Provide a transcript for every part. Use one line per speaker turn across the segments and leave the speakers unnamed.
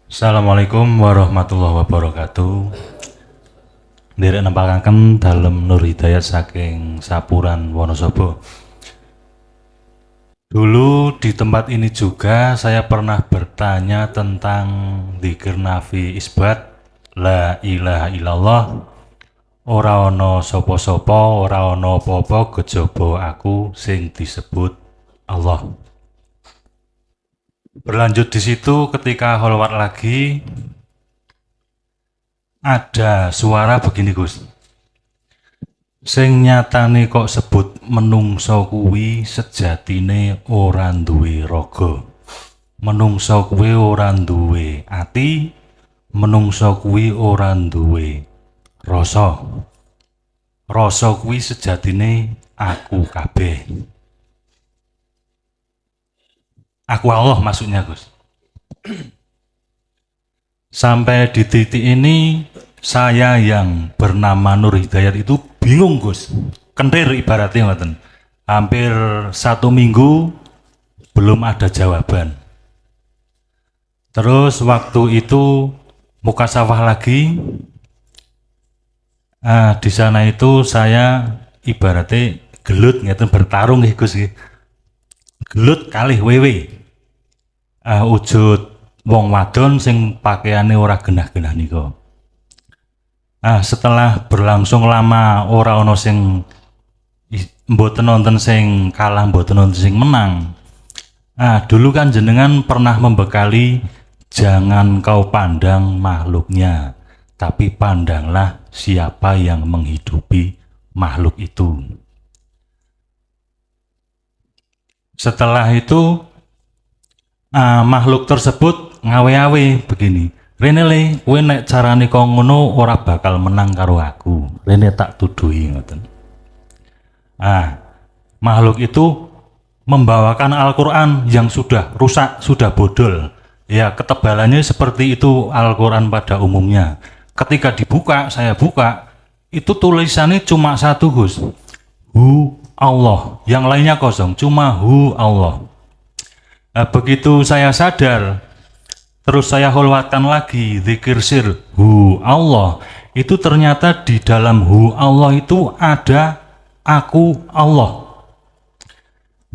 Assalamualaikum warahmatullahi wabarakatuh. Nderek nempakaken dalem Nur Hidayat saking Sapuran Wonosobo. Dulu di tempat ini juga saya pernah bertanya tentang dzikir nafi isbat la ilaha illallah. Ora ana sapa-sapa, ora ana apa-apa kejaba aku sing disebut Allah. Berlanjut di situ ketika holwat lagi ada suara begini Gus. Sing nyatane kok sebut menungso kuwi sejatine ora duwe raga. Menungso kuwi ora duwe ati, menungso kuwi ora duwe rasa. Rasa kuwi sejatine aku kabeh. Aku Allah maksudnya Gus. Sampai di titik ini saya yang bernama Nur Hidayat itu bingung Gus. Kentir ibaratnya ngoten. Hampir 1 minggu belum ada jawaban. Terus waktu itu muka sawah lagi. Di sana itu saya ibaratnya gelut ngeten bertarung nggih Gus. Gelut kalih wewe. Wujud wong wadon sing pakaiane ora genah-genah nika. Setelah berlangsung lama ora ana sing mboten wonten sing kalah, mboten wonten sing menang. Dulu kan jenengan pernah membekali jangan kau pandang makhluknya, tapi pandanglah siapa yang menghidupi makhluk itu. Setelah itu makhluk tersebut ngawe-awe begini. Rene le, kowe nek carane kok ngono ora bakal menang karo aku. Rene tak tuduhi ngoten. Makhluk itu membawakan Al-Qur'an yang sudah rusak, sudah bodol. Ya, ketebalannya seperti itu Al-Qur'an pada umumnya. Ketika dibuka, saya buka, itu tulisannya cuma satu Gus. Hu Allah, yang lainnya kosong, cuma hu Allah. Begitu saya sadar, terus saya holwatkan lagi zikir sir hu Allah, itu ternyata di dalam hu Allah itu ada aku Allah.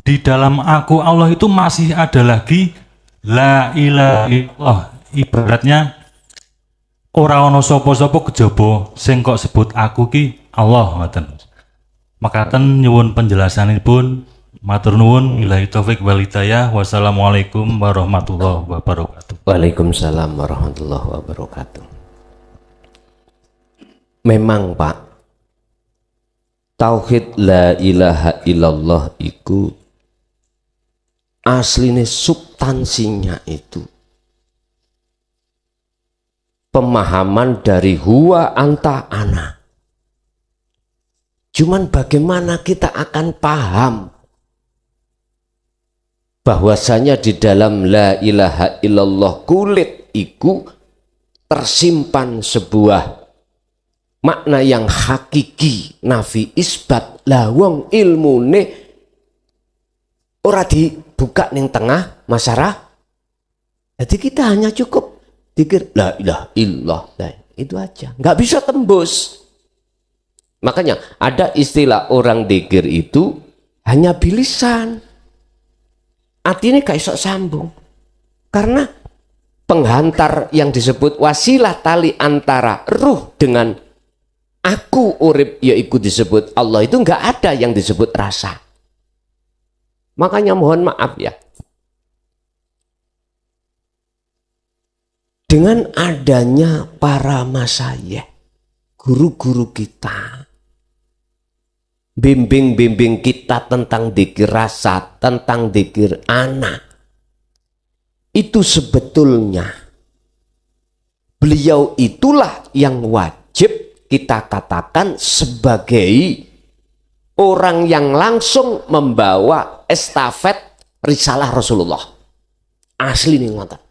Di dalam aku Allah itu masih ada lagi la ilaha illallah. Ibaratnya ora ana sapa-sapa kejaba sing kok sebut aku ki Allah ngoten. Makaten nyuwun penjelasanipun. Matur nuwun, billahi taufik wal hidayah. Wassalamualaikum warahmatullahi wabarakatuh.
Waalaikumsalam warahmatullahi wabarakatuh. Memang Pak, tauhid la ilaha illallah iku asline substansinya itu pemahaman dari huwa anta ana. Cuman bagaimana kita akan paham bahwasanya di dalam la ilaha illallah kulit iku tersimpan sebuah makna yang hakiki nafi isbat lawang ilmune ora dibuka ning tengah masyarakat. Jadi kita hanya cukup dikir la ilaha illallah, itu aja, nggak bisa tembus. Makanya ada istilah orang dikir itu hanya bilisan. Artinya gak iso sambung. Karena penghantar yang disebut wasilah tali antara ruh dengan aku urip yaitu disebut Allah itu nggak ada yang disebut rasa. Makanya mohon maaf ya. Dengan adanya para masyayikh, guru-guru kita, bimbing-bimbing kita tentang dzikir rasa, tentang dzikir anak, itu sebetulnya beliau itulah yang wajib kita katakan sebagai orang yang langsung membawa estafet risalah Rasulullah. Asli nih ngoten.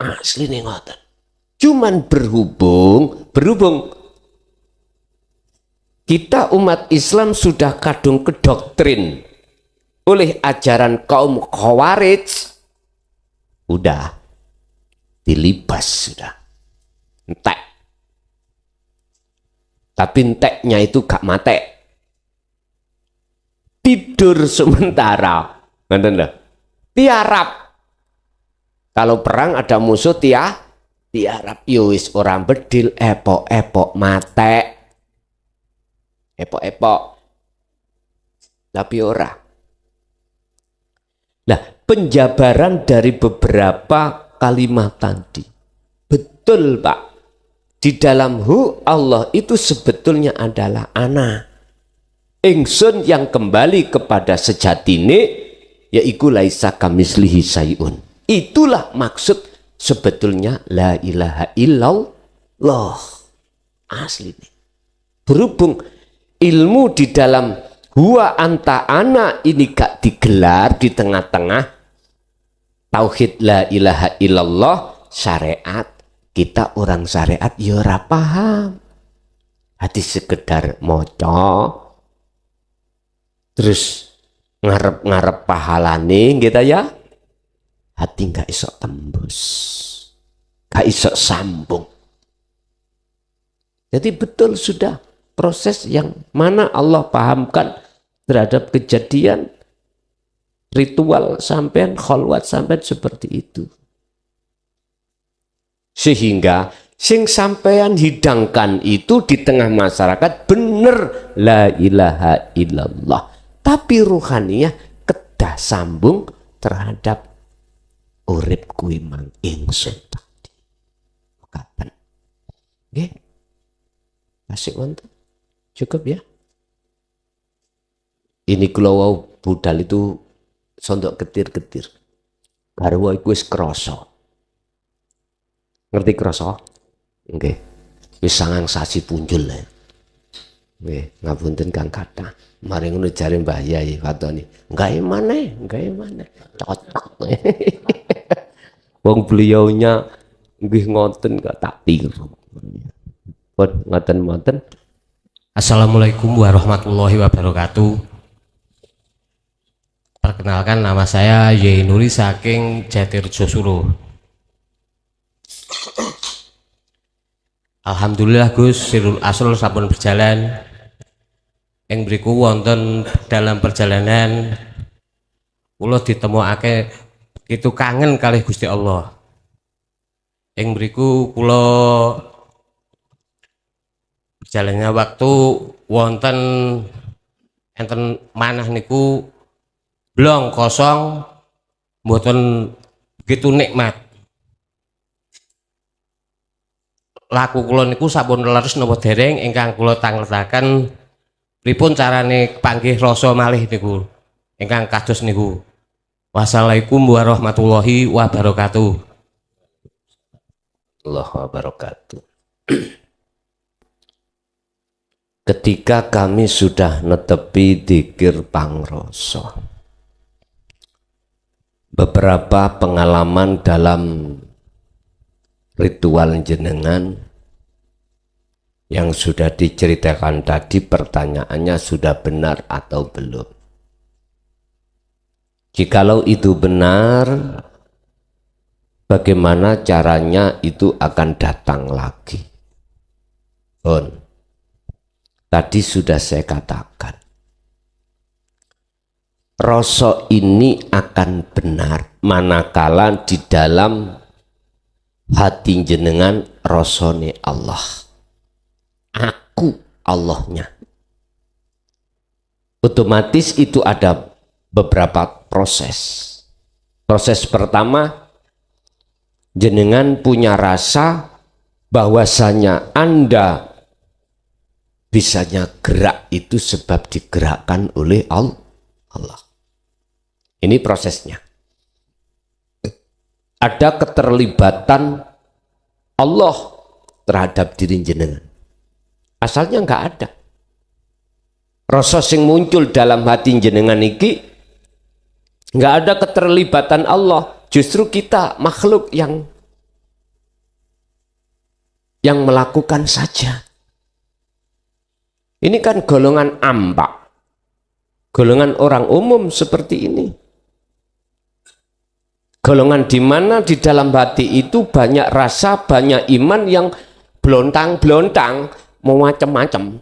Asli nih ngoten. Cuman berhubung kita umat Islam sudah kadung kedoktrin oleh ajaran kaum Khawarij udah dilibas sudah. Entek. Tapi enteknya itu gak mate. Tidur sementara. Ngerti lho? Tiarap. Kalau perang ada musuh tiarap. Yowis orang bedil epok-epok mate. Epok-epok. Tapi ora. Nah, penjabaran dari beberapa kalimat tadi. Betul, Pak. Di dalam Allah itu sebetulnya adalah ana. Ingsun yang kembali kepada sejatine, yaiku laisa kamislihi sayun. Itulah maksud sebetulnya la ilaha illallah. Asli nih. Berhubung ilmu di dalam huwa anta ana ini gak digelar di tengah-tengah tauhid la ilaha illallah syariat, kita orang syariat ya ora paham. Hati sekedar maca terus ngarep-ngarep pahalane kita ya. Hati nggak iso tembus, nggak iso sambung. Jadi betul sudah proses yang mana Allah pahamkan terhadap kejadian ritual sampean kholwat sampean seperti itu. Sehingga sing sampean hidangkan itu di tengah masyarakat bener la ilaha illallah. Tapi ruhaniyah kedah sambung terhadap urip kuwi mang ingsun tadi. Kapan? Nggih. Asik wonten. Cukup ya. Ini kula wau budal itu sondok getir-getir. Garwa iku wis krasa. Ngerti krasa? Nggih. Wis 9 sasi punjul ya. Nggih, ngapunten Kang Kathah. Mari ngono jare Mbah Yai watoni. Gawe maneh. Cocok. Wong beliaunya nggih ngoten gak tak tiru. Pun ngoten-ngoten.
Assalamualaikum warahmatullahi wabarakatuh. Perkenalkan, nama saya Yai Nuri saking Jatirejo Solo. Alhamdulillah Gus, Sirul Asrul sampun berjalan. Ing mriku wonten dalam perjalanan kula ditemokake itu kangen kalih Gusti Allah. Ing mriku kula berjalannya waktu wonten enten manah niku blong kosong mboten begitu nikmat. Laku kula niku sampun leres napa dereng ingkang kula tangletaken pripun carane panggih rasa malih niku ingkang kados niku. Wassalamualaikum warahmatullahi wabarakatuh.
Allah wabarakatuh. Ketika kami sudah netepi dzikir pangrasa, beberapa pengalaman dalam ritual jenengan yang sudah diceritakan tadi, pertanyaannya sudah benar atau belum? Jikalau itu benar, bagaimana caranya itu akan datang lagi? Tadi sudah saya katakan, rasa ini akan benar manakala di dalam hati jenengan rasane Allah. Aku Allahnya. Otomatis itu ada beberapa proses. Proses pertama, jenengan punya rasa bahwasanya Anda bisanya gerak itu sebab digerakkan oleh Allah. Ini prosesnya. Ada keterlibatan Allah terhadap diri jenengan. Asalnya enggak ada. Rasa sing muncul dalam hati jenengan iki enggak ada keterlibatan Allah. Justru kita makhluk yang melakukan saja. Ini kan golongan ambak. Golongan orang umum seperti ini. Golongan di mana di dalam hati itu banyak rasa, banyak iman yang blontang-blontang, mau macam-macam.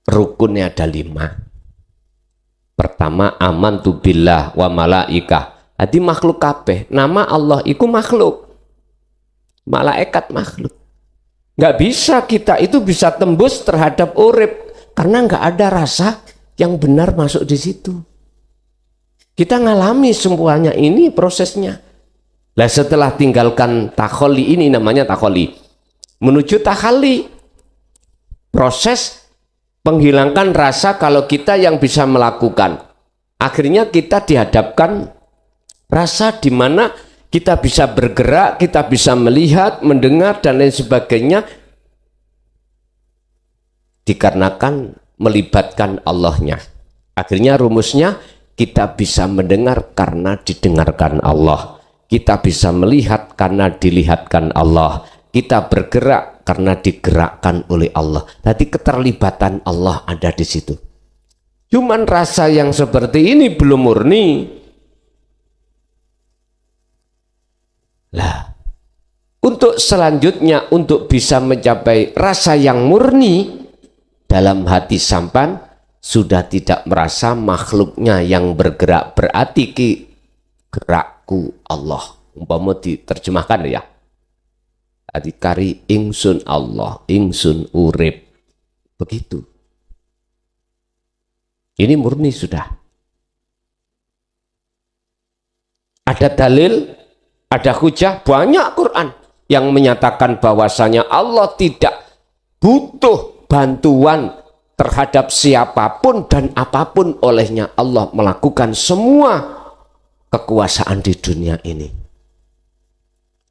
Rukunnya ada 5. Pertama, amantu billah wa malaikah. Jadi makhluk kabeh. Nama Allah itu makhluk. Malaikat makhluk. Nggak bisa kita itu bisa tembus terhadap urip karena nggak ada rasa yang benar masuk di situ. Kita ngalami semuanya ini prosesnya. Lah setelah tinggalkan takholi, ini namanya takholi, menuju takhali, proses menghilangkan rasa kalau kita yang bisa melakukan. Akhirnya kita dihadapkan rasa di mana kita bisa bergerak, kita bisa melihat, mendengar dan lain sebagainya, dikarenakan melibatkan Allahnya. Akhirnya rumusnya kita bisa mendengar karena didengarkan Allah. Kita bisa melihat karena dilihatkan Allah. Kita bergerak karena digerakkan oleh Allah. Jadi keterlibatan Allah ada di situ. Cuman rasa yang seperti ini belum murni. Lah, untuk selanjutnya untuk bisa mencapai rasa yang murni dalam hati sampan, sudah tidak merasa makhluknya yang bergerak, berarti gerakku Allah. Umpama diterjemahkan ya. Tadi kari ingsun Allah, ingsun urip. Begitu. Ini murni sudah. Ada dalil, ada hujah, banyak Quran yang menyatakan bahwasanya Allah tidak butuh bantuan terhadap siapapun dan apapun olehnya. Allah melakukan semua kekuasaan di dunia ini.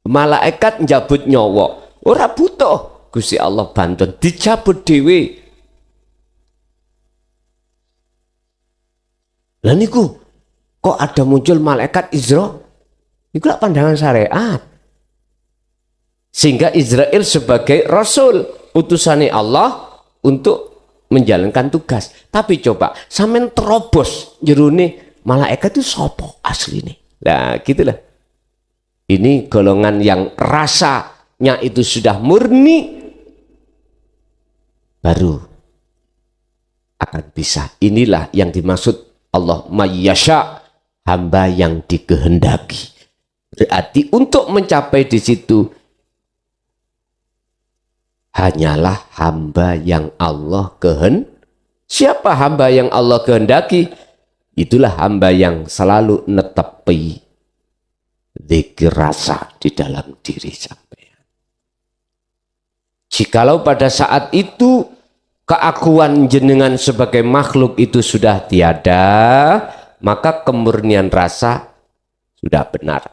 Malaikat njabut nyawa ora butuh Gusti Allah bantuan, dicabut dhewe. Lah niku kok ada muncul malaikat Isra? Niku lak pandangan syariat. Sehingga Israel sebagai rasul utusannya Allah untuk menjalankan tugas. Tapi coba sampean terobos jerone malaikat itu sopo asli nih. Nah gitulah. Ini golongan yang rasanya itu sudah murni, baru akan bisa. Inilah yang dimaksud Allah mayyasha, hamba yang dikehendaki. Berarti untuk mencapai di situ hanyalah hamba yang Allah kehendaki. Siapa hamba yang Allah kehendaki? Itulah hamba yang selalu netepi zikir rasa di dalam diri sampean. Jikalau pada saat itu keakuan jenengan sebagai makhluk itu sudah tiada, maka kemurnian rasa sudah benar.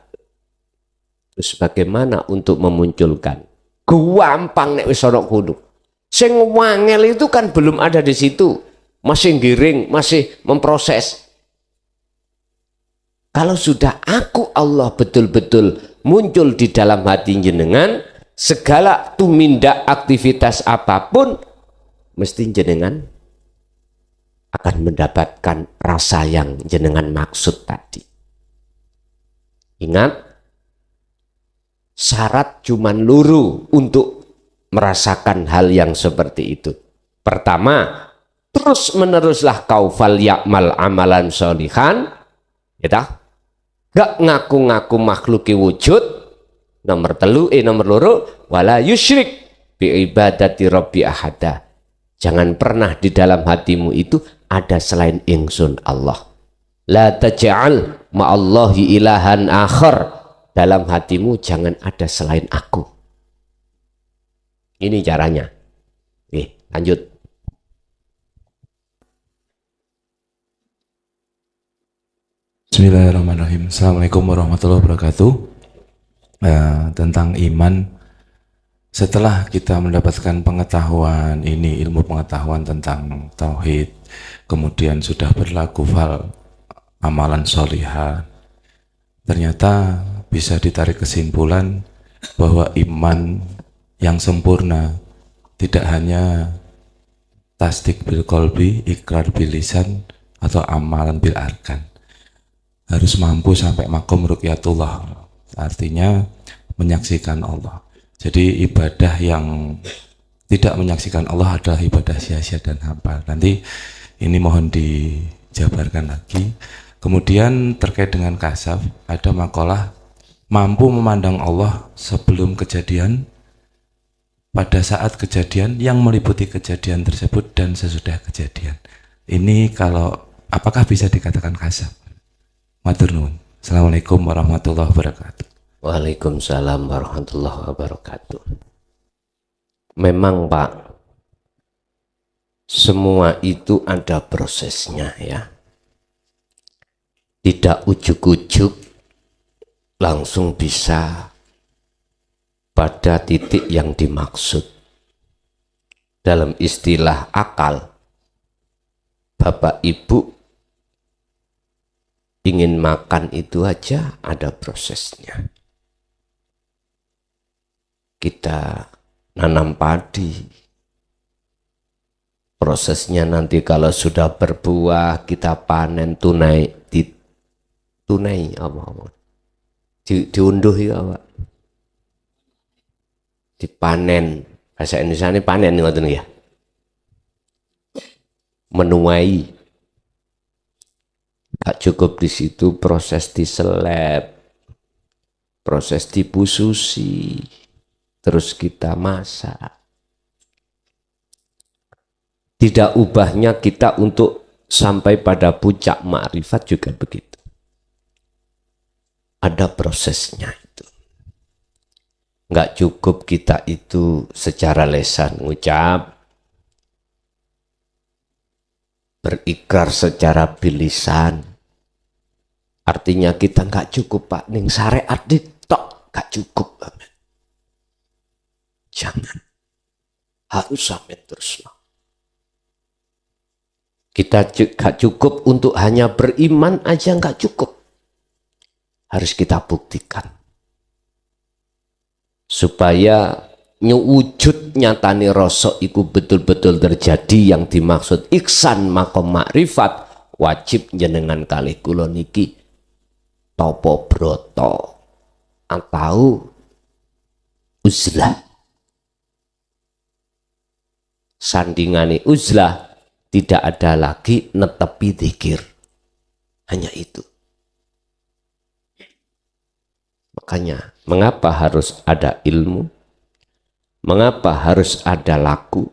Terus bagaimana untuk memunculkan? Gampang nek wis ana kudu. Sing wangel itu kan belum ada di situ. Masih giring, masih memproses. Kalau sudah aku Allah betul-betul muncul di dalam hati jenengan, segala tumindak aktivitas apapun mesti jenengan akan mendapatkan rasa yang jenengan maksud tadi. Ingat, syarat cuman luru untuk merasakan hal yang seperti itu. Pertama, terus meneruslah kau fal ya'mal amalan sholihan, ya. Gak ngaku-ngaku makhluki wujud. Nomor loro, wala yusyrik bi ibadati rabbi ahada. Jangan pernah di dalam hatimu itu ada selain ingsun Allah. La taj'al ma'allahi ilahan akhar. Dalam hatimu jangan ada selain aku. Ini caranya. Lanjut.
Bismillahirrahmanirrahim. Assalamualaikum warahmatullahi wabarakatuh. Tentang iman, setelah kita mendapatkan pengetahuan ini, ilmu pengetahuan tentang tauhid, kemudian sudah berlaku fal amalan sholihah, ternyata bisa ditarik kesimpulan bahwa iman yang sempurna tidak hanya tasdik bil qalbi, ikrar bil lisan, atau amalan bil arkan. Harus mampu sampai makom ruqyatullah, artinya menyaksikan Allah. Jadi ibadah yang tidak menyaksikan Allah adalah ibadah sia-sia dan hampa. Nanti ini mohon dijabarkan lagi. Kemudian terkait dengan kasaf, ada makalah mampu memandang Allah sebelum kejadian, pada saat kejadian, yang meliputi kejadian tersebut, dan sesudah kejadian. Ini kalau apakah bisa dikatakan kasaf? Matur nuwun. Assalamualaikum warahmatullahi wabarakatuh.
Waalaikumsalam warahmatullahi wabarakatuh. Memang Pak, semua itu ada prosesnya ya. Tidak ujuk-ujuk langsung bisa pada titik yang dimaksud. Dalam istilah akal, Bapak Ibu ingin makan itu aja ada prosesnya. Kita nanam padi, prosesnya nanti kalau sudah berbuah kita panen tunai apa diunduh ya Pak, dipanen, bahasa Indonesia ini panen ngoten ya, menuai. Gak cukup di situ, proses diseleb, proses dibususi, terus kita masak. Tidak ubahnya kita untuk sampai pada puncak makrifat juga begitu. Ada prosesnya itu. Nggak cukup kita itu secara lisan ngucap, berikrar secara bilisan. Artinya kita nggak cukup Pak, ning syariat ditok nggak cukup. Jangan, harus sampai terus. Kita gak cukup untuk hanya beriman aja, nggak cukup. Harus kita buktikan. Supaya wujud nyatane rasa iku betul-betul terjadi yang dimaksud iksan makom makrifat, wajib jenengan kalih kula niki topo broto atau uzlah. Sandingane uzlah tidak ada lagi netepi dzikir. Hanya itu. Makanya mengapa harus ada ilmu? Mengapa harus ada laku?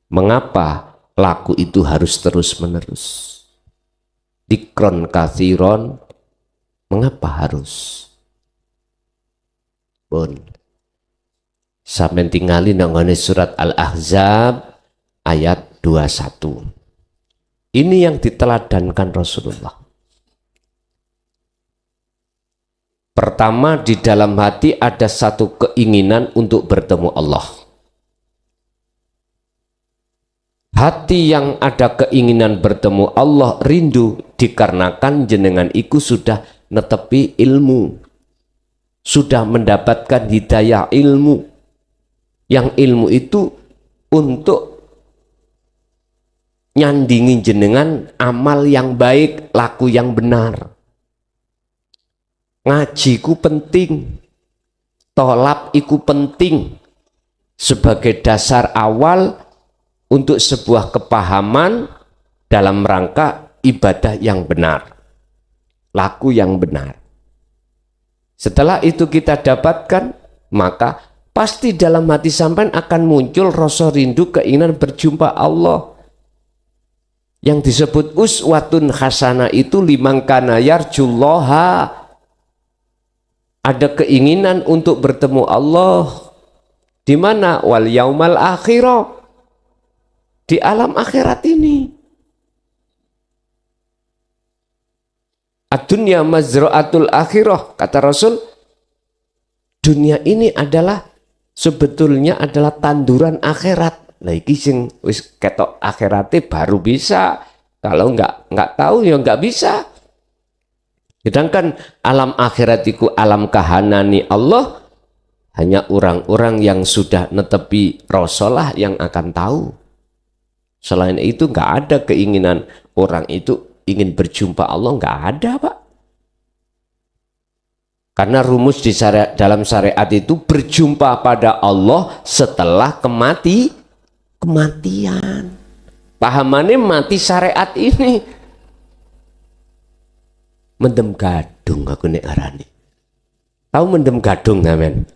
Mengapa laku itu harus terus-menerus? Dikron kathiron, mengapa harus? Pun sampai tinggali nangone surat Al-Ahzab ayat 21. Ini yang diteladankan Rasulullah. Pertama, di dalam hati ada satu keinginan untuk bertemu Allah. Hati yang ada keinginan bertemu Allah rindu dikarenakan jenengan iku sudah netepi ilmu, sudah mendapatkan hidayah ilmu, yang ilmu itu untuk nyandingin jenengan amal yang baik, laku yang benar. Ngajiku penting, tolab iku penting sebagai dasar awal untuk sebuah kepahaman dalam rangka ibadah yang benar, laku yang benar. Setelah itu kita dapatkan, maka pasti dalam hati sampean akan muncul rasa rindu, keinginan berjumpa Allah. Yang disebut uswatun hasanah itu liman kana yarjullaha. Ada keinginan untuk bertemu Allah. Di mana? Wal yaumal akhirah. Di alam akhirat ini. Ad-dunya mazra'atul akhirah, kata Rasul. Dunia ini adalah sebetulnya adalah tanduran akhirat. Lah iki sing wis ketok akhirate baru bisa. Kalau enggak tahu ya enggak bisa. Sedangkan alam akhirat itu alam kahanani Allah, hanya orang-orang yang sudah netepi Rasulullah yang akan tahu. Selain itu nggak ada keinginan orang itu ingin berjumpa Allah, nggak ada Pak. Karena rumus di dalam syariat itu berjumpa pada Allah setelah kematian. Pahamannya mati syariat ini. Mendem gadung aku nek arani. Tahu mendem gadung men?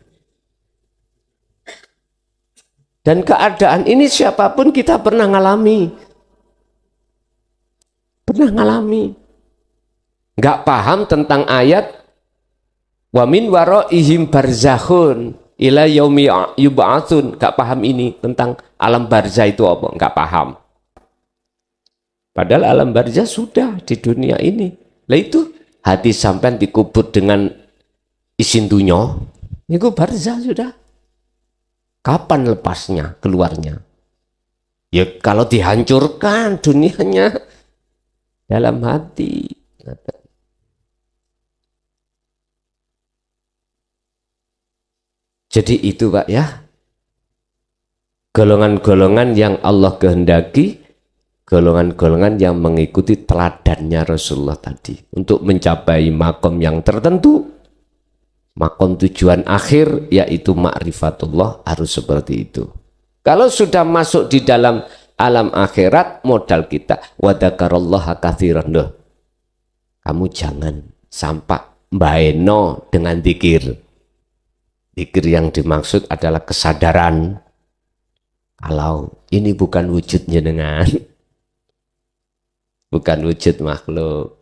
Dan keadaan ini siapapun kita pernah ngalami. Nggak paham tentang ayat wa min waraihim barzakhun ila yaumi yub'atsun. Nggak paham ini tentang alam barzah itu apa? Nggak paham. Padahal alam barzah sudah di dunia ini. Lah itu hati sampean dikubur dengan isin dunya, itu barzah sudah. Kapan lepasnya, keluarnya? Ya kalau dihancurkan dunianya dalam hati. Jadi itu Pak ya. Golongan-golongan yang Allah kehendaki, golongan-golongan yang mengikuti teladannya Rasulullah tadi. Untuk mencapai makom yang tertentu, makom tujuan akhir yaitu ma'rifatullah harus seperti itu. Kalau sudah masuk di dalam alam akhirat, modal kita wadakarallaha katsiran. Loh, kamu jangan sampai mbaeno dengan zikir. Zikir yang dimaksud adalah kesadaran kalau ini bukan wujud jenengan, bukan wujud makhluk.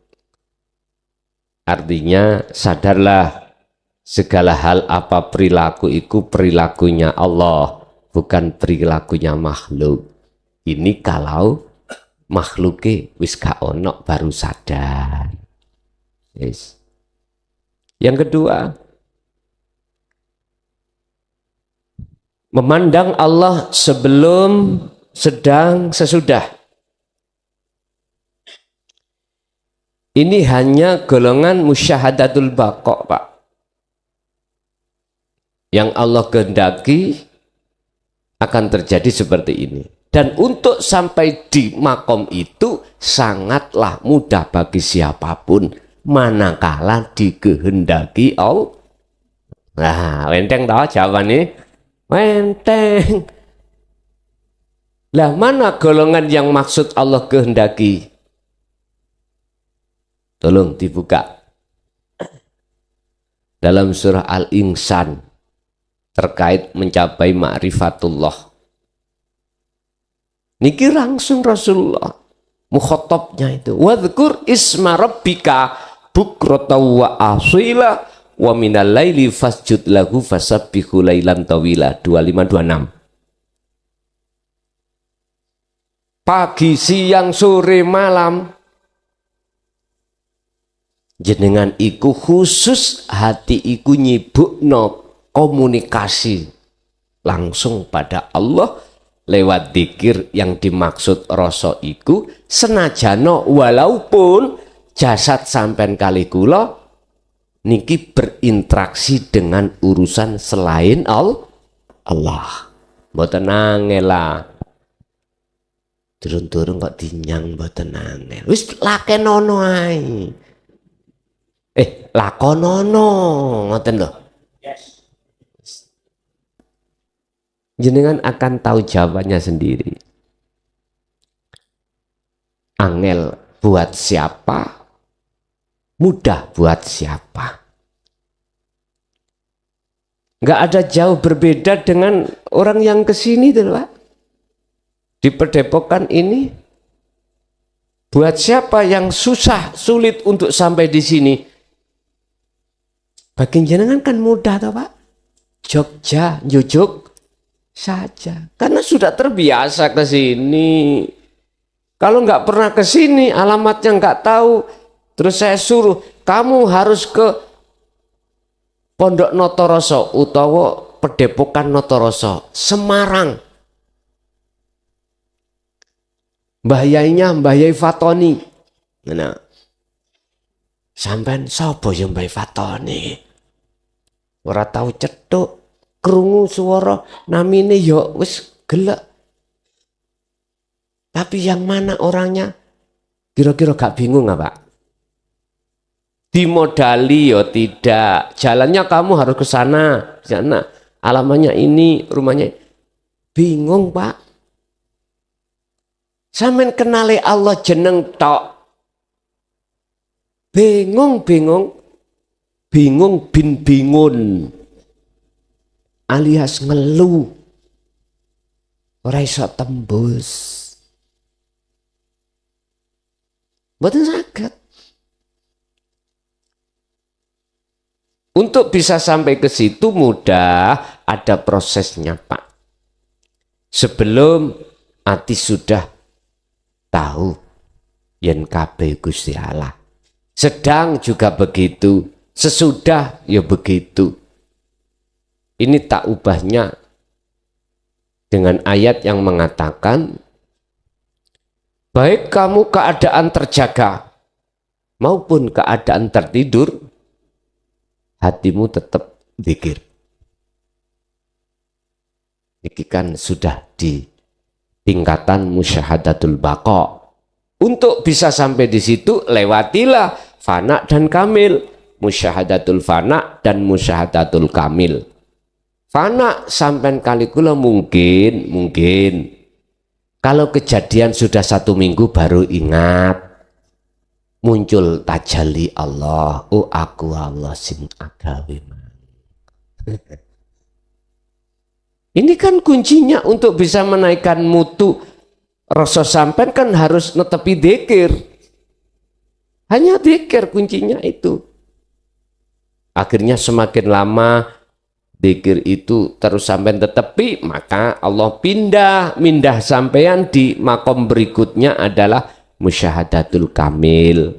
Artinya sadarlah segala hal apa perilaku itu perilakunya Allah, bukan perilakunya makhluk. Ini kalau makhluknya wis gak ono baru sadar. Yes. Yang kedua, memandang Allah sebelum, sedang, sesudah. Ini hanya golongan musyahadatul baqa, Pak. Yang Allah kehendaki akan terjadi seperti ini. Dan untuk sampai di makom itu sangatlah mudah bagi siapapun manakala dikehendaki Allah. Nah, enteng tahu jawabannya? Enteng. Lah mana golongan yang maksud Allah kehendaki? Tolong dibuka. Dalam surah Al-Insan terkait mencapai ma'rifatullah. Niki langsung Rasulullah mukhatabnya itu. Wadhkur isma rabbika bukratan wa asila wa minal laili fasjud lahu fasabbihu lailan tawila. 2526. Pagi, siang, sore, malam. Jenengan iku khusus hati iku nyibukno komunikasi langsung pada Allah lewat dzikir yang dimaksud rasa iku senajano walaupun jasad sampean kali kula niki berinteraksi dengan urusan selain Allah. Mboten angela. Turun-turun kok dinyang mboten angel. Wis lakenono ae. Lakonono ngoten lho. Yes. Jenengan akan tahu jawabannya sendiri. Angel buat siapa? Mudah buat siapa? Nggak ada jauh berbeda dengan orang yang kesini tuh Pak. Di Padepokan ini. Buat siapa yang susah, sulit untuk sampai di sini? Bagi jenengan kan mudah toh Pak. Jogja, Jujuk saja. Karena sudah terbiasa ke sini. Kalau nggak pernah ke sini, alamatnya nggak tahu, terus saya suruh, kamu harus ke Pondok Notoroso utawa Padepokan Notoroso, Semarang. Mbah Yainya Mbah Yai Fatoni. Nah, sampean sapa ya Mbah Fatoni? Ora tahu cetuk, krungu swara namine ya wis gelek. Tapi yang mana orangnya? Kira-kira gak bingung nggak Pak? Dimodali ya tidak. Jalannya kamu harus ke sana, alamannya ini, rumahnya. Bingung Pak. Sampeyan kenali Allah jeneng tok. Bingung bin bingun. Alias ngeluh. Ora iso tembus. Mboten saged. Untuk bisa sampai ke situ mudah, ada prosesnya Pak. Sebelum hati sudah tahu yen kabeh Gusti Allah. Sedang juga begitu, sesudah ya begitu. Ini tak ubahnya dengan ayat yang mengatakan baik kamu keadaan terjaga maupun keadaan tertidur, hatimu tetap zikir. Ini kan sudah di tingkatan musyahadatul baqa. Untuk bisa sampai di situ lewatilah fana dan kamil, musyahadatul fana dan musyahadatul kamil. Fana sampai kali kula mungkin kalau kejadian sudah 1 minggu baru ingat muncul tajalli Allah, oh aku Allah sing agawe. Ini kan kuncinya untuk bisa menaikkan mutu rasa sampean kan harus netepi dzikir. Hanya dzikir kuncinya itu. Akhirnya semakin lama dzikir itu terus sampean tetepi, maka Allah mindah sampean di makom berikutnya adalah musyahadatul kamil.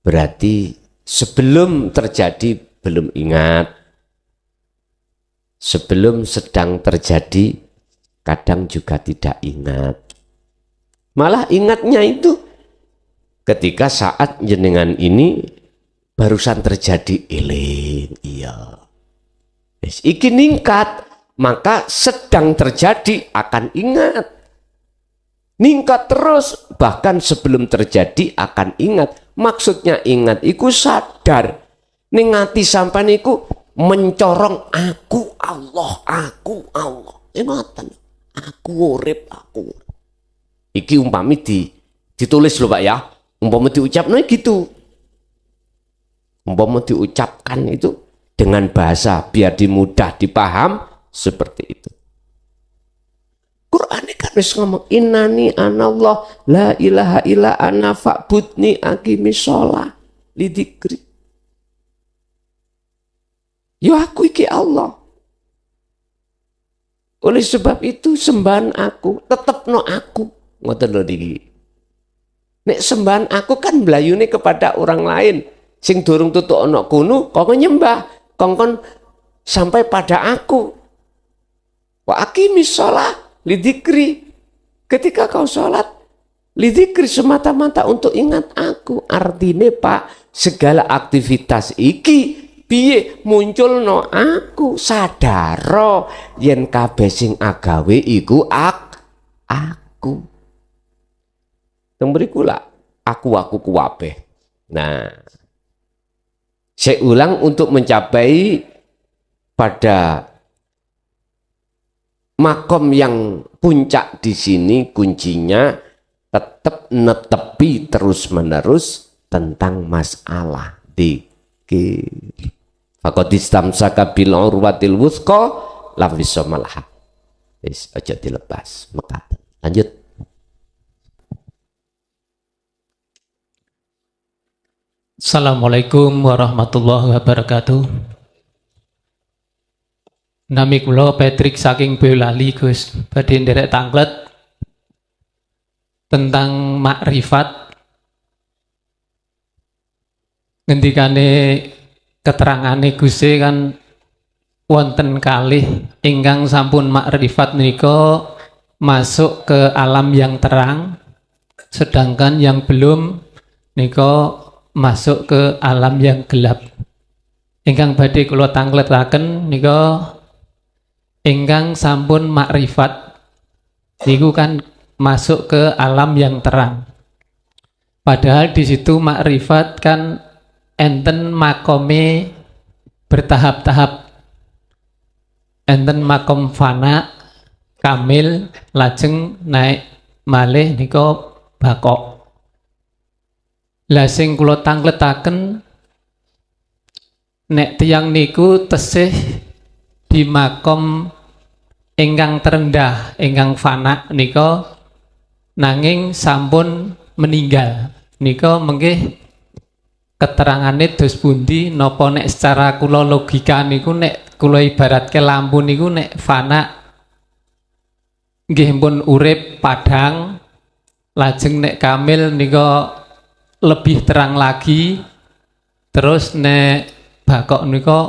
Berarti sebelum terjadi belum ingat. Sebelum sedang terjadi kadang juga tidak ingat. Malah ingatnya itu ketika saat jenengan ini barusan terjadi eling. Iya. Iki ningkat, maka sedang terjadi akan ingat. Ningkat terus, bahkan sebelum terjadi akan ingat. Maksudnya ingat iku sadar. Ning ati sampean iku mencorong aku Allah. Ngoten. Aku urip, aku. Iki umpami ditulis lho Pak ya. Umpama diucapno gitu. Umpama diucapkan itu dengan bahasa biar mudah dipaham seperti itu. Quran kan wis ngomong innani anallah la ilaha illa ana fa'budni aqimis shalah lidzikri. Ya aku iki Allah. Oleh sebab itu sembahan aku, tetepno aku. Ngoten lho niki. Nek sembahan aku kan mlayune kepada orang lain. Sing durung tutuk ana kono kok nyembah, kongkon sampai pada aku. Wa aqimis shalah lidzikri. Ketika kau sholat lidzikri semata-mata untuk ingat aku. Artine Pak, segala aktivitas iki piye munculno aku sadaro yen kabeh sing agawe iku aku. Teng mriku lah aku kuwabeh. Nah, saya ulang untuk mencapai pada makom yang puncak di sini kuncinya tetap netepi terus-menerus tentang masalah dzikir. Faqad istamsaka bil urwatil wuthqa la fisamalaha. Wis aja dilepas mekat. Lanjut.
Assalamualaikum warahmatullahi wabarakatuh. Nami kula Patrick saking Boyolali Gus, badhe nderek tanglet tentang makrifat. Ngendikane keterangane Gusti kan wonten kalih ingkang sampun makrifat menika masuk ke alam yang terang, sedangkan yang belum nika masuk ke alam yang gelap. Ingkang badhe kula tangletaken nika ingkang sampun makrifat niku kan masuk ke alam yang terang. Padahal di situ makrifat kan enten makome bertahap-tahap. Enten makom fana kamil lajeng naik malih nika bakok. Lah sing kula tangletaken nek tiyang niku tesih di makom ingkang terendah, ingkang fana nika nanging sampun meninggal. Nika mengke keterangane dos pundi napa nek secara kula logika niku nek kula ibaratke lampu niku nek fana nggih pun urip padhang lajeng nek kamil nika lebih terang lagi terus nek bakok nika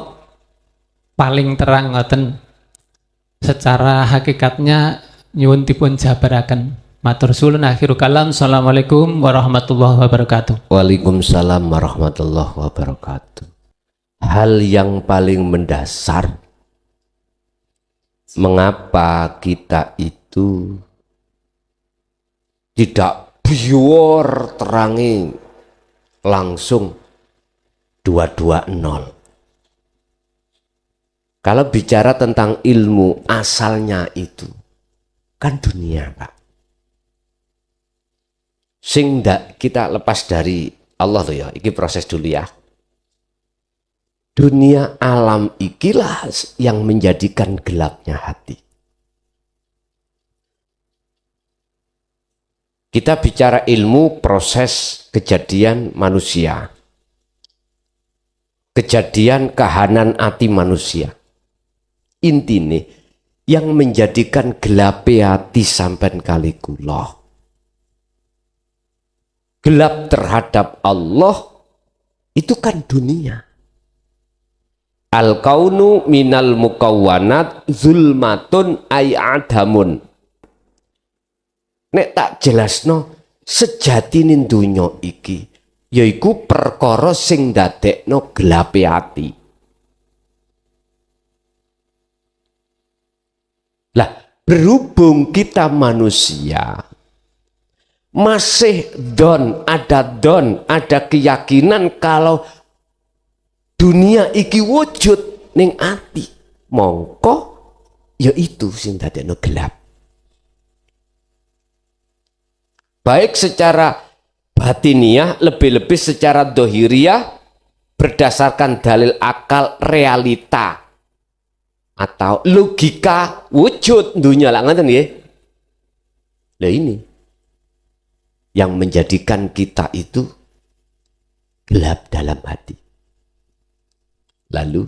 paling terang ngoten. Secara hakikatnya nyuwun dipun jabaraken. Matur suwun akhirul kalam. Assalamualaikum warahmatullahi wabarakatuh.
Waalaikumsalam warahmatullahi wabarakatuh. Hal yang paling mendasar, mengapa kita itu tidak bior terangi langsung 220. Kalau bicara tentang ilmu asalnya itu kan dunia, Pak. Sing ndak kita lepas dari Allah tuh ya, iki proses dulu ya. Dunia alam ikilah yang menjadikan gelapnya hati. Kita bicara ilmu proses kejadian manusia. Kejadian kahanan hati manusia. Intine yang menjadikan gelape hati sampean kali kula. Gelap terhadap Allah itu kan dunia. Al-kaunu minal mukawwanat zulmatun ay adamun. Nek tak jelasno sejatine dunya iki yaiku perkara sing ndadekno gelape ati. Lah, berhubung kita manusia masih ada keyakinan kalau dunia iki wujud ning ati, mongko ya itu sing dadekno gelap. Baik secara batiniah, lebih-lebih secara dohiriah berdasarkan dalil akal realita atau logika wujud dunia lah ngoten nggih. Lah ini yang menjadikan kita itu gelap dalam hati. Lalu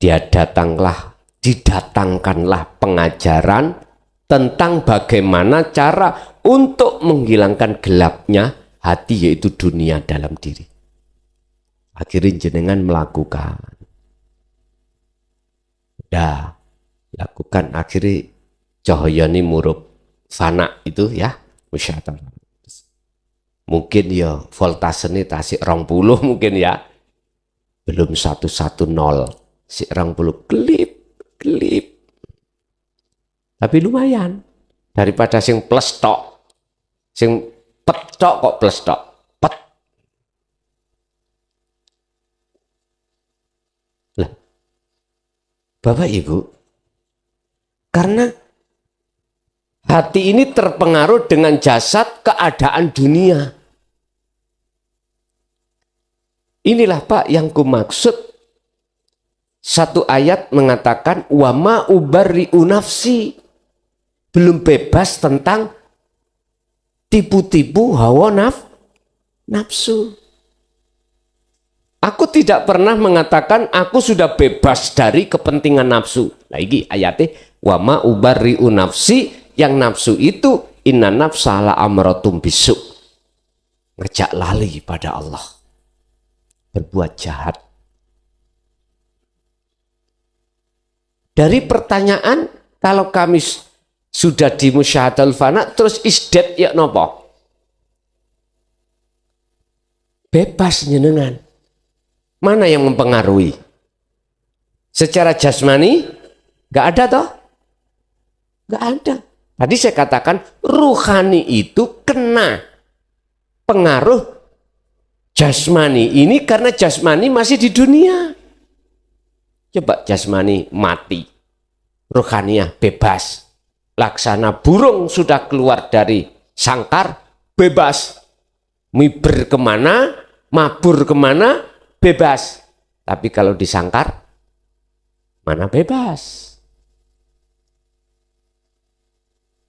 didatangkanlah pengajaran tentang bagaimana cara untuk menghilangkan gelapnya hati, yaitu dunia dalam diri. Akhirnya jenengan melakukan. Lakukan akhirnya cahayani murup fana itu ya, musyatan. Mungkin ya voltasenya tasik 20 mungkin ya. Belum 110, si 20 kelip. Tapi lumayan daripada sing plus tok. Sing pet tok kok plus tok. Pet. Lah. Bapak Ibu, karena hati ini terpengaruh dengan jasad keadaan dunia. Inilah Pak yang kumaksud. Satu ayat mengatakan wa ma ubarri'u nafsi. Belum bebas tentang tipu-tipu hawa nafsu. Aku tidak pernah mengatakan aku sudah bebas dari kepentingan nafsu. Lagi ayatnya wa ma ubarri'u nafsi, yang nafsu itu inna nafsa la amratum bisu. Ngejak lali pada Allah. Berbuat jahat. Dari pertanyaan, kalau kami sudah di musyahadatul fana, terus isdet ya nopo? Bebas jenengan. Mana yang mempengaruhi? Secara jasmani, gak ada toh? Gak ada. Tadi saya katakan ruhani itu kena pengaruh jasmani ini karena jasmani masih di dunia. Coba jasmani mati, ruhaniah bebas. Laksana burung sudah keluar dari sangkar, bebas. Miber kemana, mabur kemana, bebas. Tapi kalau disangkar, mana bebas.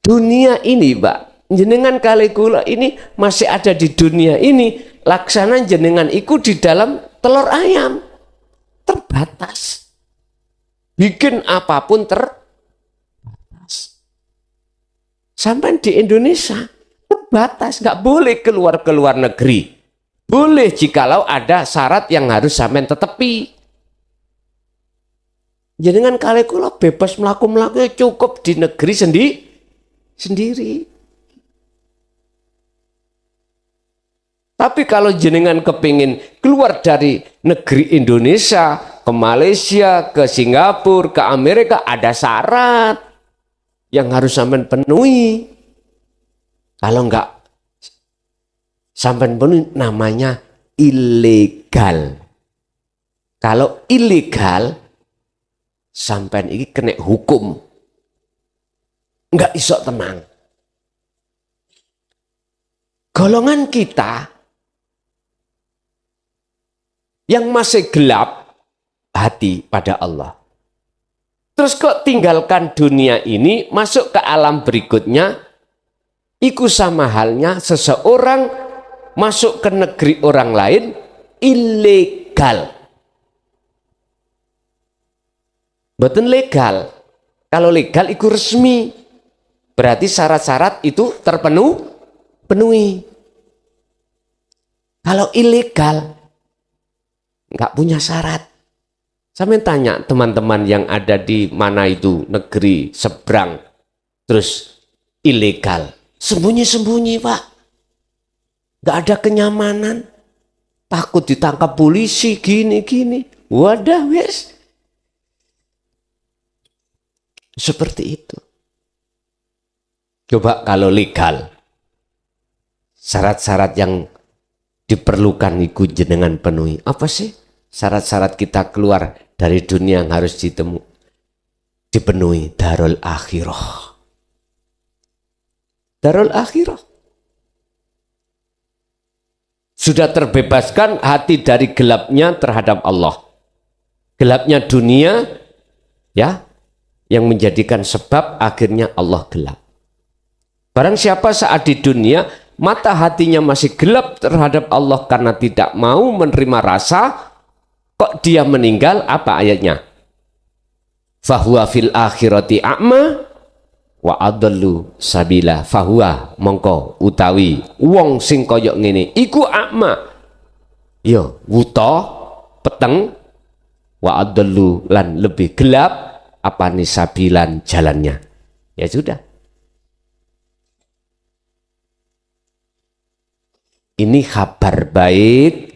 Dunia ini, Pak, jenengan kali kula ini masih ada di dunia ini. Laksana jenengan ikut di dalam telur ayam. Terbatas. Bikin apapun terbatas. Sampai di Indonesia terbatas, nggak boleh keluar negeri. Boleh jikalau ada syarat yang harus sampai tetepi. Jenengan kali kula bebas melaku cukup di negeri sendiri. Tapi kalau jenengan kepingin keluar dari negeri Indonesia ke Malaysia, ke Singapura, ke Amerika, ada syarat yang harus sampai penuhi. Kalau enggak sampai penuhi namanya ilegal. Kalau ilegal sampai ini kena hukum. Enggak iso tenang. Golongan kita yang masih gelap hati pada Allah. Terus kok tinggalkan dunia ini, masuk ke alam berikutnya, iku sama halnya seseorang masuk ke negeri orang lain, ilegal. Betul legal. Kalau legal iku resmi. Berarti syarat-syarat itu terpenuhi. Kalau ilegal, nggak punya syarat. Saya tanya teman-teman yang ada di mana itu negeri seberang, terus ilegal, sembunyi-sembunyi Pak, nggak ada kenyamanan, takut ditangkap polisi gini-gini, wadah wes, seperti itu. Coba kalau legal, syarat-syarat yang diperlukan ikut jenengan penuhi, apa sih syarat-syarat kita keluar dari dunia yang harus dipenuhi? Darul akhirah. Darul akhirah. Sudah terbebaskan hati dari gelapnya terhadap Allah. Gelapnya dunia, ya, yang menjadikan sebab akhirnya Allah gelap. Barang siapa saat di dunia mata hatinya masih gelap terhadap Allah karena tidak mau menerima rasa, kok dia meninggal, apa ayatnya? Fahuwa fil akhirati a'ma wa adallu sabila. Fahuwa mongko utawi wong sing koyok ngene iku a'ma, yo wuta peteng, wa adallu lan lebih gelap apa nih sabilan jalannya. Ya sudah. Ini kabar baik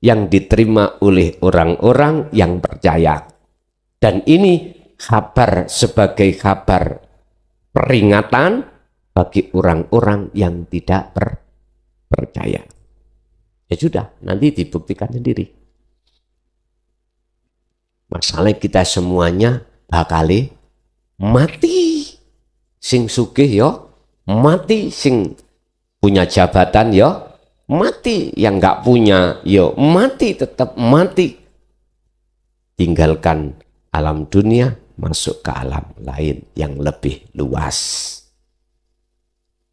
yang diterima oleh orang-orang yang percaya. Dan ini kabar sebagai kabar peringatan bagi orang-orang yang tidak percaya. Ya sudah, nanti dibuktikan sendiri. Masalah kita semuanya bakal mati. Sing sugih yo mati, sing punya jabatan yo mati, yang nggak punya yo mati, tetap mati. Tinggalkan alam dunia, masuk ke alam lain yang lebih luas.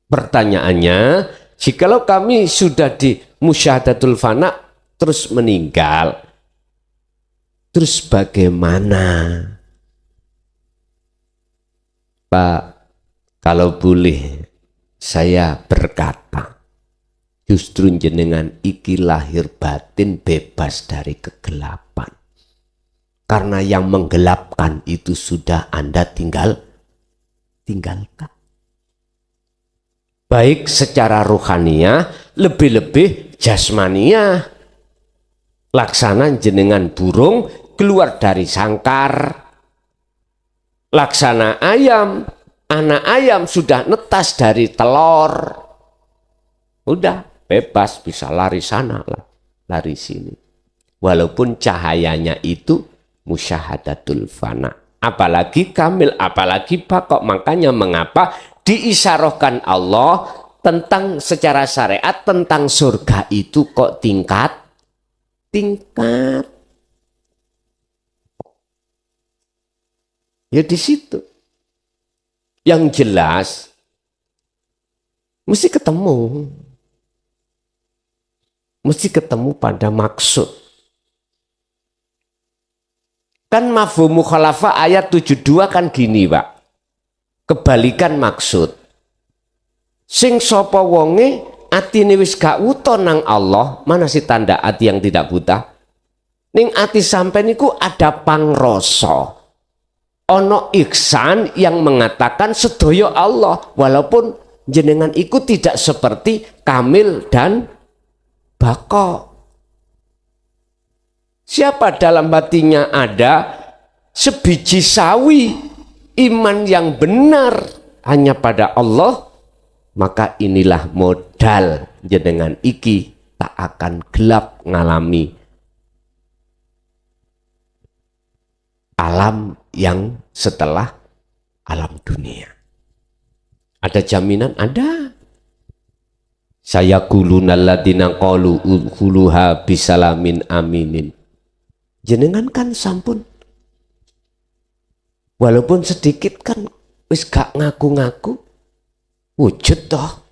Pertanyaannya, jikalau kami sudah di musyahadatul fana terus meninggal, terus bagaimana? Pak, kalau boleh saya berkata, justru jenengan iki lahir batin bebas dari kegelapan. Karena yang menggelapkan itu sudah Anda tinggalkan. Baik secara ruhaniah, lebih-lebih jasmaniah. Laksana jenengan burung keluar dari sangkar. Laksana ayam Anak ayam sudah netas dari telur. Udah bebas, bisa lari sana, lari sini. Walaupun cahayanya itu musyahadatul fana. Apalagi kamil, apalagi bakok. Makanya mengapa diisyarahkan Allah tentang secara syariat tentang surga itu kok tingkat. Ya di situ. Yang jelas mesti ketemu. Mesti ketemu pada maksud. Kan mafhum mukhalafah ayat 72 kan gini, Pak. Kebalikan maksud. Sing sapa wonge atine wis gak wuta nang Allah, mana sih tanda ati yang tidak buta? Ning ati sampean niku ada pangrasa. Ono ihsan yang mengatakan sedaya Allah, walaupun jenengan iku tidak seperti kamil dan bako. Siapa dalam hatinya ada sebiji sawi iman yang benar hanya pada Allah, maka inilah modal jenengan iki tak akan gelap ngalami alam yang setelah alam dunia. Ada jaminan? Ada. Saya kuluna alladziina qalu udkhuluha bisalamin aminin. Jenengan kan sampun walaupun sedikit kan wis gak ngaku-ngaku wujud toh.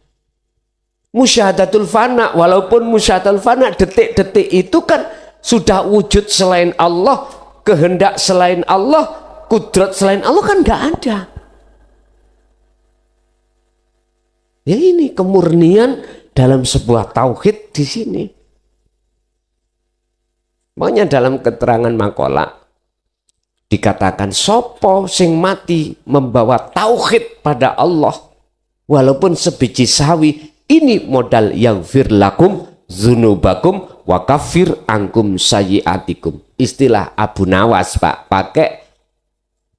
Musyahadatul fana, walaupun musyahadatul fana detik-detik itu kan sudah wujud selain Allah, kehendak selain Allah, kudrat selain Allah kan gak ada. Ya ini kemurnian dalam sebuah tauhid di sini. Makanya dalam keterangan maqalah dikatakan sopo sing mati membawa tauhid pada Allah walaupun sebiji sawi, ini modal yaghfir lakum dzunubakum wa kafir angkum sayyiatikum. Istilah Abu Nawas, Pak, pakai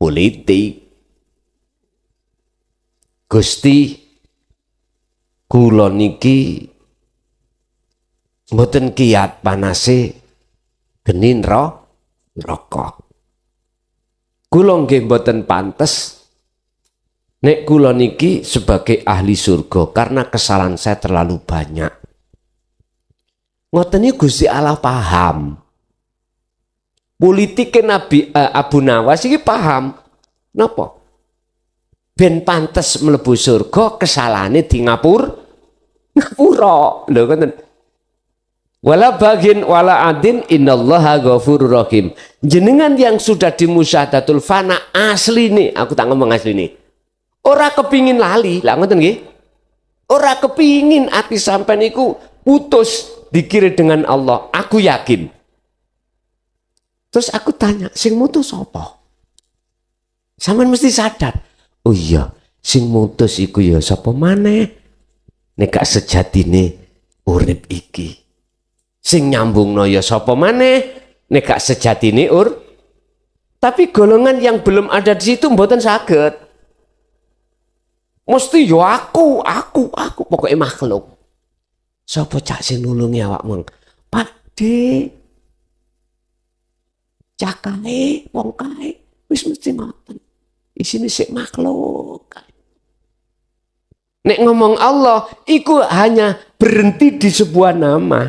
politik. Gusti kula niki mboten kiyat panase genin rokok. Kula nggih mboten pantes nek kula niki sebagai ahli surga karena kesalahan saya terlalu banyak. Ngoten iki Gusti Allah paham. Politiknya Nabi Abu Nawas iki paham. Napa? Ben pantes mlebu surga kesalahane di ngapura. Lho ngoten. Wala bagin wala adin innallaha ghafurur rahim. Jenengan yang sudah di musyahadatul fana asli nih, aku tak ngomong asli nih. Ora kepingin lali, lah ngoten nggih. Ora kepingin ati sampean iku putus dikira dengan Allah. Aku yakin. Terus aku tanya, sing mutus sapa? Sampean mesti sadar. Oh iya, sing mutus iku ya sapa maneh? Nek gak sejatine urip iki. Sing nyambungno ya sapa maneh? Nek gak sejatine Tapi golongan yang belum ada di situ mboten saged. Mesti yo aku pokoknya makhluk. Sapa cak sing nulungi awakmu? Pakde. Cakae wong kae wis mesti ngoten. Isine sik makhluk. Nek ngomong Allah iku hanya berhenti di sebuah nama.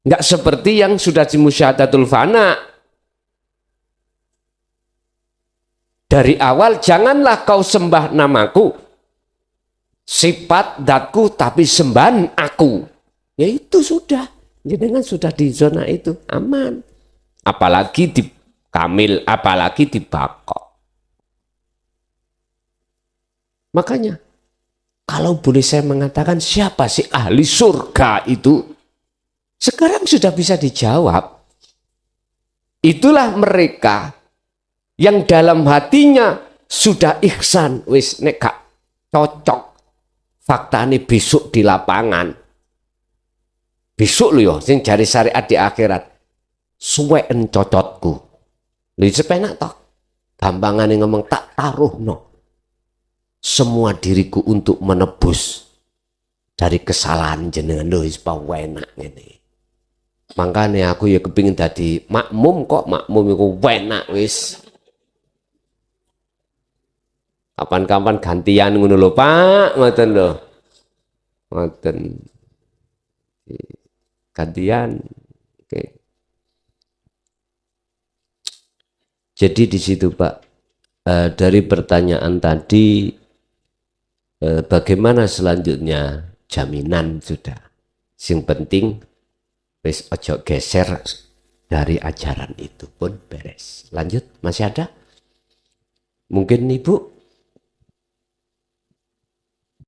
Enggak seperti yang sudah di musyahadatul fana. Dari awal janganlah kau sembah namaku, sifat datku, tapi sembahan aku. Ya itu sudah, jenengan sudah di zona itu aman. Apalagi di kamil, apalagi di bakok. Makanya kalau boleh saya mengatakan siapa sih ahli surga itu? Sekarang sudah bisa dijawab. Itulah mereka yang dalam hatinya sudah ihsan, wis nek gak cocok faktane besok di lapangan. Besok lho yo sing jari syariat di akhirat. Suweken cocotku. Lha sepenak toh. Gampangane ngomong tak taruhno. semua diriku untuk menebus dari kesalahan jenengan lho wis enak ngene. Makanya aku ya kepingin dadi makmum kok, makmum iku enak wis. Kapan-kapan gantian ngono lho Pak, ngoten lho. Ngoten. Gantian. Oke. Jadi di situ Pak, dari pertanyaan tadi, bagaimana selanjutnya? Jaminan sudah. Yang penting wis ojo geser dari ajaran itu pun beres. Lanjut, masih ada? Mungkin Ibu?